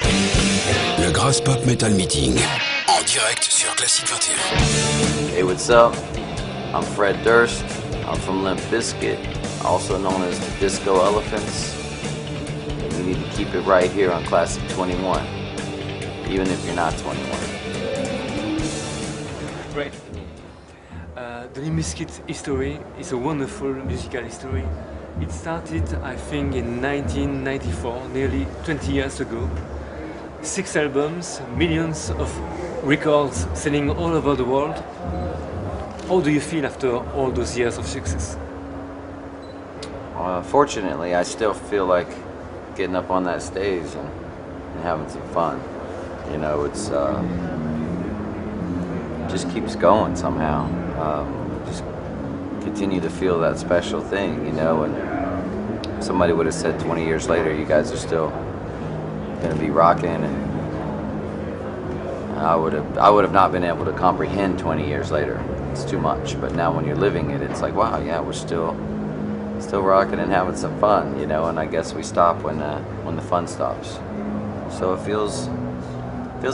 Le Graspop Metal Meeting, en direct sur Classic 21. Hey, what's up? I'm Fred Durst. I'm from Limp Bizkit, also known as the Disco Elephants. And you need to keep it right here on Classic 21, even if you're not 21. Right. The Limp Bizkit history is a wonderful musical history. It started, I think, in 1994, nearly 20 years ago. 6 albums, millions of records selling all over the world. How do you feel after all those years of success? Fortunately, I still feel like getting up on that stage and having some fun. You know, it's just keeps going somehow. Just continue to feel that special thing, you know. And somebody would have said 20 years later, you guys are still going to be rocking, and I would have not been able to comprehend 20 years later. It's too much. But now when you're living it, it's like, wow, yeah, we're still rocking and having some fun, you know. And I guess we stop when the fun stops. So it feels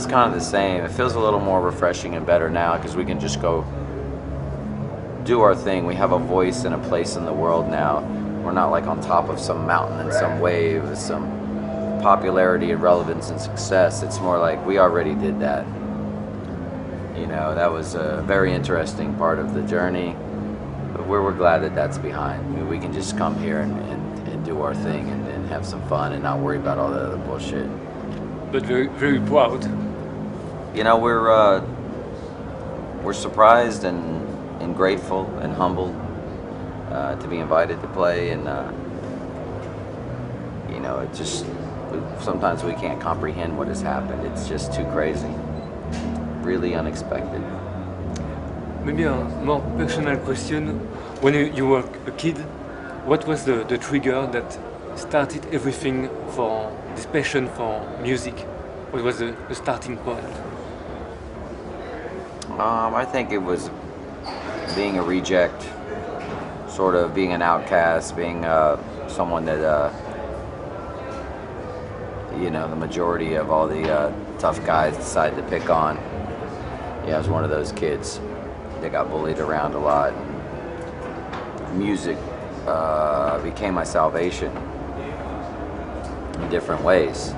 kind of the same. It feels a little more refreshing and better now because we can just go do our thing. We have a voice and a place in the world now. We're not like on top of some mountain and some wave with some popularity and relevance and success. It's more like we already did that. You know, that was a very interesting part of the journey, but we're glad that that's behind. I mean, we can just come here and do our thing and have some fun and not worry about all the other bullshit. But very, very proud. You know, we're surprised and grateful and humbled to be invited to play, and you know, it just sometimes we can't comprehend what has happened. It's just too crazy, really unexpected. Maybe a more personal question. When you were a kid, what was the trigger that started everything for this passion for music? What was the starting point? I think it was being a reject, sort of being an outcast, being someone that you know, the majority of all the tough guys decide to pick on. Yeah, I was one of those kids that got bullied around a lot. Music became my salvation in different ways.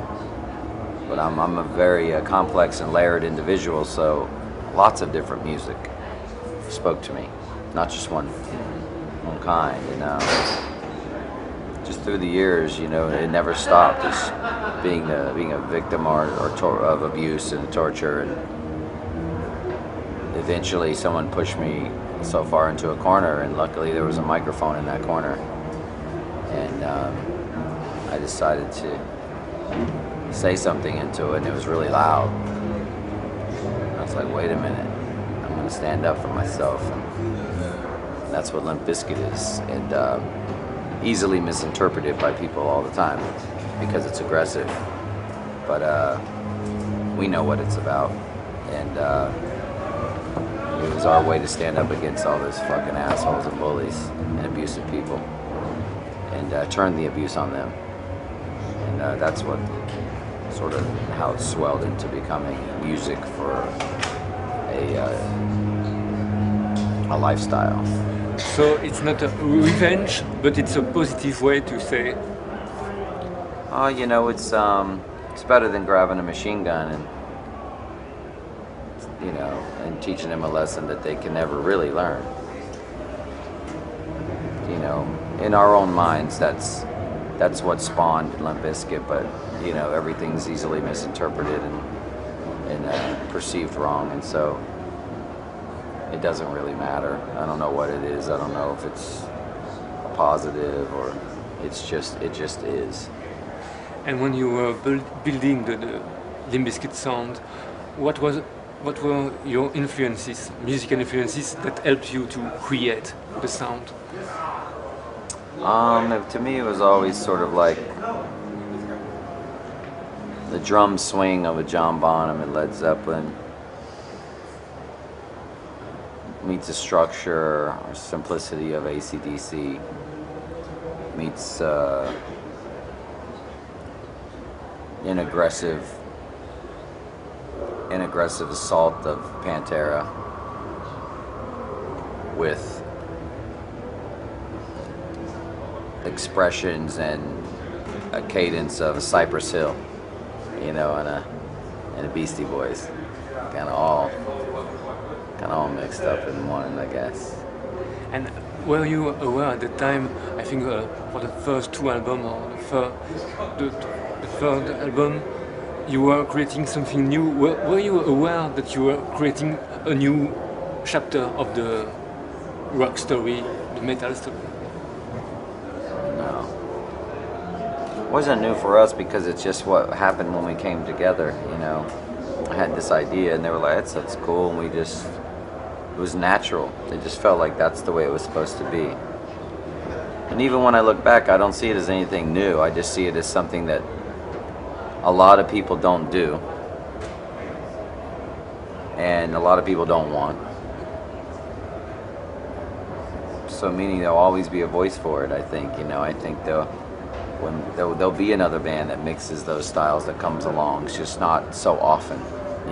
But I'm a very complex and layered individual, so lots of different music spoke to me, not just one kind, you know. Just through the years, you know, it never stopped. Just being a victim of abuse and torture, and eventually someone pushed me so far into a corner, and luckily there was a microphone in that corner, and I decided to say something into it, and it was really loud. I was like, wait a minute, I'm gonna stand up for myself, and that's what Limp Bizkit is, and easily misinterpreted by people all the time because it's aggressive, but we know what it's about, and it was our way to stand up against all those fucking assholes and bullies and abusive people, and turn the abuse on them, and that's what sort of how it swelled into becoming music for a lifestyle. So it's not a revenge, but it's a positive way to say. You know, it's better than grabbing a machine gun and, you know, and teaching them a lesson that they can never really learn. You know, in our own minds, that's what spawned Limp Bizkit, but you know, everything's easily misinterpreted and perceived wrong, and so it doesn't really matter. I don't know what it is. I don't know if it's positive or it just is. And when you were building the Limp Bizkit sound, what were your influences, musical influences that helped you to create the sound? To me, it was always sort of like the drum swing of a John Bonham and Led Zeppelin meets the structure or simplicity of AC/DC meets inaggressive assault of Pantera with expressions and a cadence of Cypress Hill, you know, and a Beastie Boys, kind of all mixed up in one, I guess. And were you aware at the time, I think for the first two albums or the third album, you were creating something new? Were you aware that you were creating a new chapter of the rock story, the metal story? No. It wasn't new for us because it's just what happened when we came together, you know. I had this idea and they were like, that's cool, and it was natural. It just felt like that's the way it was supposed to be. And even when I look back, I don't see it as anything new. I just see it as something that a lot of people don't do, and a lot of people don't want. So meaning there'll always be a voice for it, I think. You know, I think there'll be another band that mixes those styles that comes along. It's just not so often,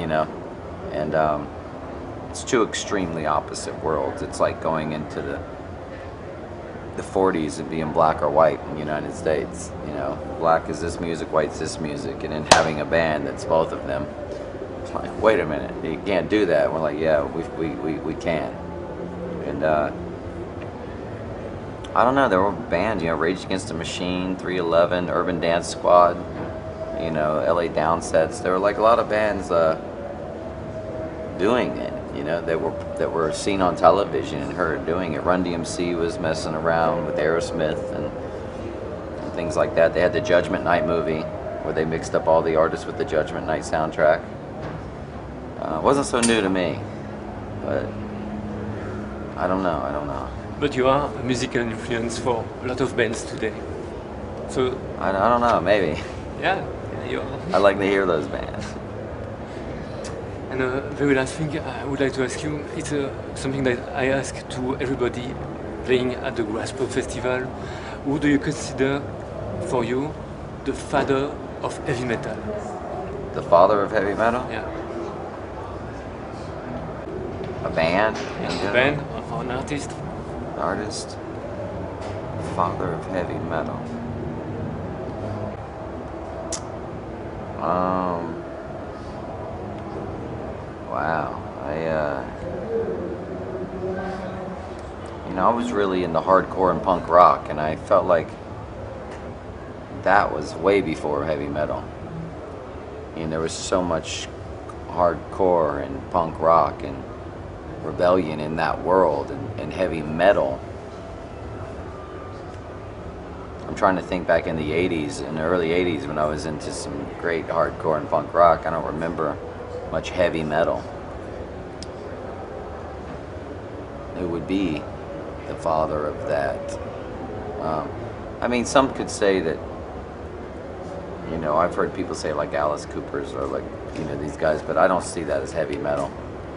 you know. And it's two extremely opposite worlds. It's like going into the 40s and being black or white in the United States. You know, black is this music, white's this music, and then having a band that's both of them. It's like, wait a minute, you can't do that. And we're like, yeah, we can. And I don't know, there were bands, you know, Rage Against the Machine, 311, Urban Dance Squad, you know, LA Downsets. There were like a lot of bands doing it, you know, that were seen on television and heard doing it. Run DMC was messing around with Aerosmith and things like that. They had the Judgment Night movie where they mixed up all the artists with the Judgment Night soundtrack. It wasn't so new to me, but I don't know. But you are a musical influence for a lot of bands today. So I don't know, maybe. yeah, you are. I like to hear those bands. And very last thing I would like to ask you, it's something that I ask to everybody playing at the Graspop festival. Who do you consider for you the father of heavy metal? The father of heavy metal? Yeah. A band? A band or an artist? Artist? Father of heavy metal. Wow. You know, I was really into hardcore and punk rock, and I felt like that was way before heavy metal. And there was so much hardcore and punk rock and rebellion in that world, and heavy metal. I'm trying to think back in the 80s, in the early 80s, when I was into some great hardcore and punk rock. I don't remember much heavy metal. It would be the father of that. I mean, some could say that, you know, I've heard people say like Alice Cooper's or like, you know, these guys, but I don't see that as heavy metal.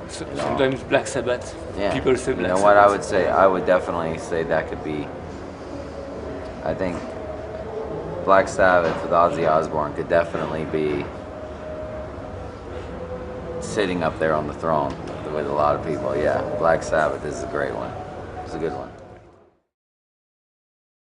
So, sometimes Black Sabbath. Yeah. People say Black Sabbath. You know what I would say? I would definitely say that could be. I think Black Sabbath with Ozzy Osbourne could definitely be sitting up there on the throne with a lot of people. Yeah, Black Sabbath is a great one. It's a good one.